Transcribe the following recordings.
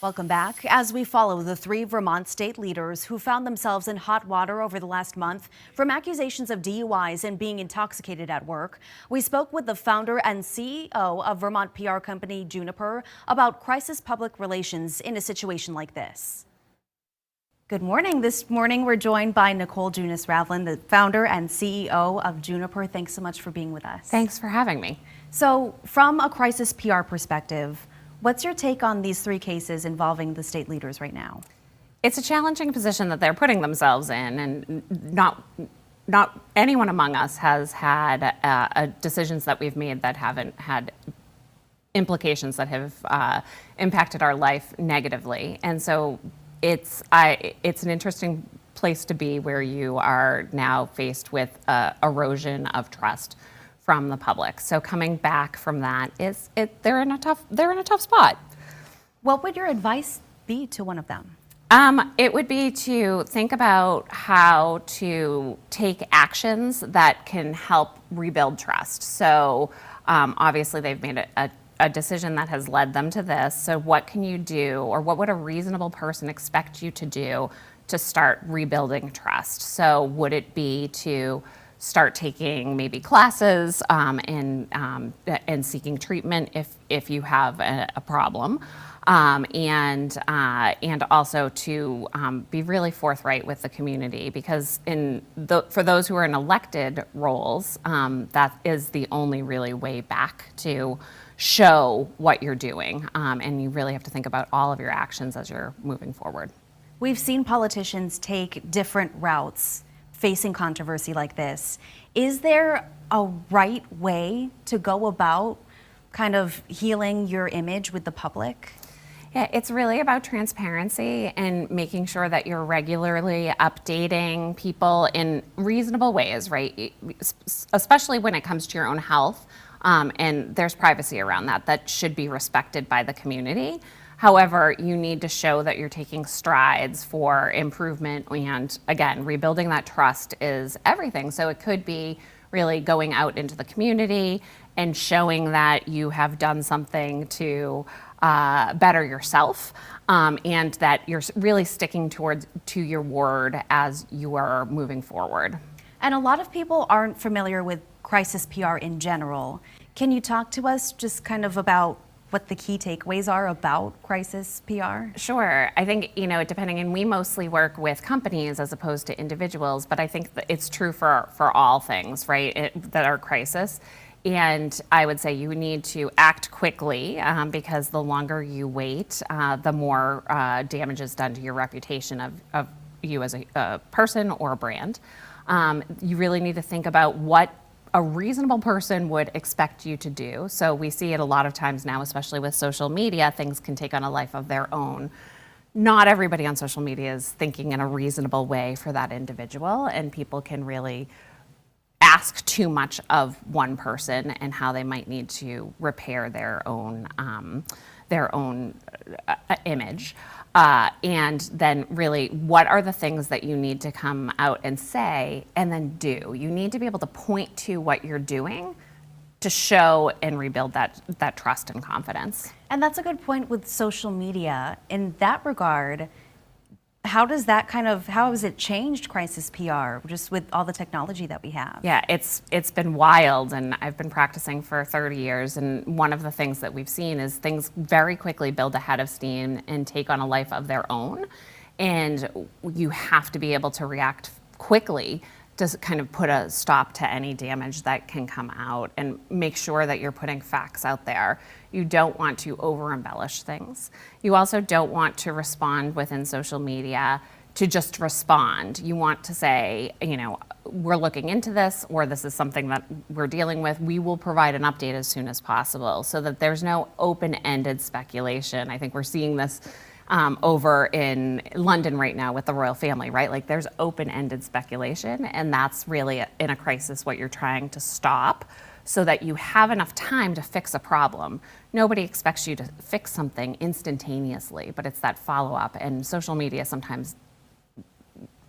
Welcome back. As we follow the three Vermont state leaders who found themselves in hot water over the last month from accusations of DUIs and being intoxicated at work, we spoke with the founder and CEO of Vermont PR company Juniper about crisis public relations in a situation like this. Good morning. This morning we're joined by Nicole Junis-Ravlin, the founder and CEO of Juniper. Thanks so much for being with us. Thanks for having me. So from a crisis PR perspective, what's your take on these three cases involving the state leaders right now? It's a challenging position that they're putting themselves in, and not anyone among us has had decisions that we've made that haven't had implications that have impacted our life negatively. And so it's an interesting place to be where you are now faced with erosion of trust from the public. So coming back from that they're in a tough spot. What would your advice be to one of them? It would be to think about how to take actions that can help rebuild trust. So obviously they've made a decision that has led them to this. So what can you do, or what would a reasonable person expect you to do to start rebuilding trust? So would it be to start taking maybe classes and seeking treatment if you have a problem, and also to be really forthright with the community, because for those who are in elected roles, that is the only really way back to show what you're doing, and you really have to think about all of your actions as you're moving forward. We've seen politicians take different routes facing controversy like this. Is there a right way to go about kind of healing your image with the public? Yeah, it's really about transparency and making sure that you're regularly updating people in reasonable ways, right? Especially when it comes to your own health, and there's privacy around that should be respected by the community. However, you need to show that you're taking strides for improvement, and again, rebuilding that trust is everything. So it could be really going out into the community and showing that you have done something to better yourself, and that you're really sticking to your word as you are moving forward. And a lot of people aren't familiar with crisis PR in general. Can you talk to us just kind of about what the key takeaways are about crisis PR? Sure. I think, depending, and we mostly work with companies as opposed to individuals, but I think that it's true for all things, right, that are crisis. And I would say you need to act quickly, because the longer you wait, the more damage is done to your reputation of you as a person or a brand. You really need to think about what a reasonable person would expect you to do. So we see it a lot of times now, especially with social media, things can take on a life of their own. Not everybody on social media is thinking in a reasonable way for that individual, and people can really ask too much of one person and how they might need to repair their own image. And then really, what are the things that you need to come out and say and then do? You need to be able to point to what you're doing to show and rebuild that trust and confidence. And that's a good point with social media. In that regard, how has it changed crisis PR just with all the technology that we have? Yeah, it's been wild, and I've been practicing for 30 years, and one of the things that we've seen is things very quickly build a head of steam and take on a life of their own, and you have to be able to react quickly to kind of put a stop to any damage that can come out and make sure that you're putting facts out there. You don't want to over-embellish things. You also don't want to respond within social media to just respond. You want to say, we're looking into this, or this is something that we're dealing with. We will provide an update as soon as possible, so that there's no open-ended speculation. I think we're seeing this over in London right now with the royal family, right? Like, there's open-ended speculation, and that's really, in a crisis, what you're trying to stop, so that you have enough time to fix a problem. Nobody expects you to fix something instantaneously, but it's that follow-up, and social media sometimes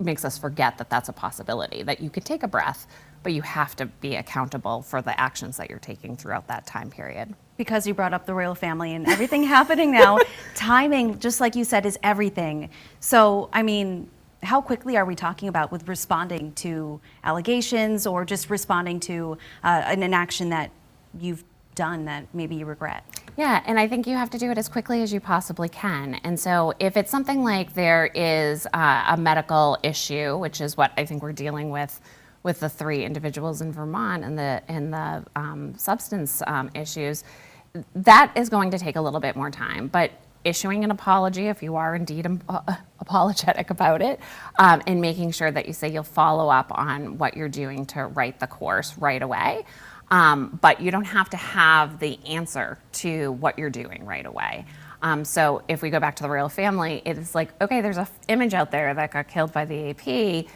makes us forget that that's a possibility, that you could take a breath, but you have to be accountable for the actions that you're taking throughout that time period. Because you brought up the royal family and everything happening now, timing, just like you said, is everything. So, I mean, how quickly are we talking about with responding to allegations or just responding to an action that you've done that maybe you regret? Yeah, and I think you have to do it as quickly as you possibly can. And so if it's something like there is a medical issue, which is what I think we're dealing with the 3 individuals in Vermont and the substance issues, that is going to take a little bit more time. But issuing an apology, if you are indeed apologetic about it, and making sure that you say you'll follow up on what you're doing to right the course right away. But you don't have to have the answer to what you're doing right away. So if we go back to the royal family, it is like, okay, there's an image out there that got killed by the AP.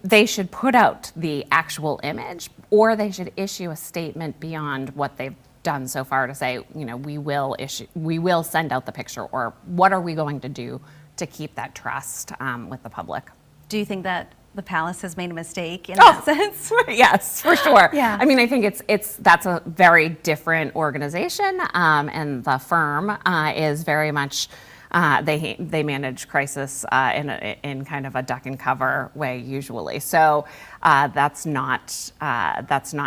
They should put out the actual image, or they should issue a statement beyond what they've done so far to say, we will send out the picture, or what are we going to do to keep that trust with the public. Do you think that the palace has made a mistake in that sense? Yes, for sure. Yeah. I mean, I think that's a very different organization, and the firm is very much. They manage crisis in kind of a duck and cover way usually. So that's not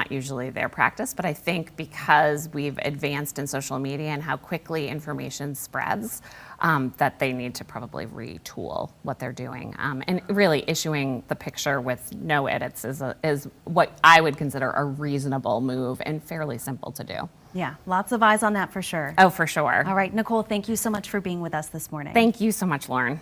usually their practice. But I think because we've advanced in social media and how quickly information spreads, that they need to probably retool what they're doing. And really issuing the picture with no edits is what I would consider a reasonable move and fairly simple to do. Yeah, lots of eyes on that for sure. Oh, for sure. All right, Nicole, thank you so much for being with us this morning. Thank you so much, Lauren.